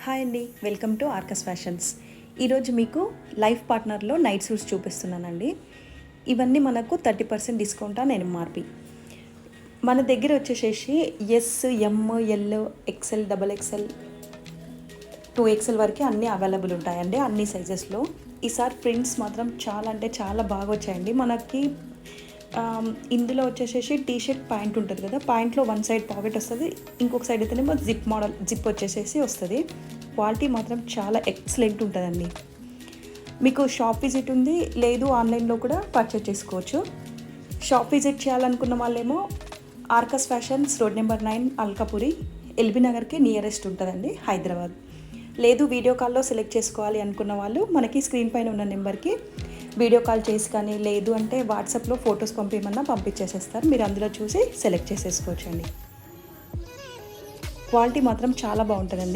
Hi అండి, welcome to Arcus fashions. ఈరోజు మీకు లైఫ్ పార్ట్నర్లో నైట్ సూట్స్ చూపిస్తున్నానండి. ఇవన్నీ మనకు 30% డిస్కౌంట్ అని ఎంఆర్పి. మన దగ్గర వచ్చేసేసి S, M, L, XL, double XL, 2XL వరకు అన్నీ అవైలబుల్ ఉంటాయండి, అన్ని సైజెస్లో. ఈసారి ప్రింట్స్ మాత్రం చాలా అంటే చాలా బాగా వచ్చాయండి మనకి. ఇందులో వచ్చేసేసి టీ షర్ట్ ప్యాంట్ ఉంటుంది కదా, ప్యాంట్లో వన్ సైడ్ పాకెట్ వస్తుంది, ఇంకొక సైడ్ అయితేనేమో జిప్ మోడల్ జిప్ వచ్చేసేసి వస్తుంది. క్వాలిటీ మాత్రం చాలా ఎక్సలెంట్ ఉంటుందండి. మీకు షాప్ విజిట్ ఉంది, లేదు ఆన్లైన్లో కూడా పర్చేజ్ చేసుకోవచ్చు. షాప్ విజిట్ చేయాలనుకున్న వాళ్ళేమో Arcus Fashions road number 9 Alkapuri, LB నగర్కి నియరెస్ట్ ఉంటుందండి, హైదరాబాద్. లేదు వీడియో కాల్లో సెలెక్ట్ చేసుకోవాలి అనుకున్న వాళ్ళు మనకి స్క్రీన్ పైన ఉన్న నెంబర్కి వీడియో కాల్ చేసి కానీ, లేదు అంటే వాట్సాప్లో ఫొటోస్ పంపించమన్నా పంపించేసేస్తారు. మీరు అందులో చూసి సెలెక్ట్ చేసేసుకోవచ్చండి. క్వాలిటీ మాత్రం చాలా బాగుంటుందండి.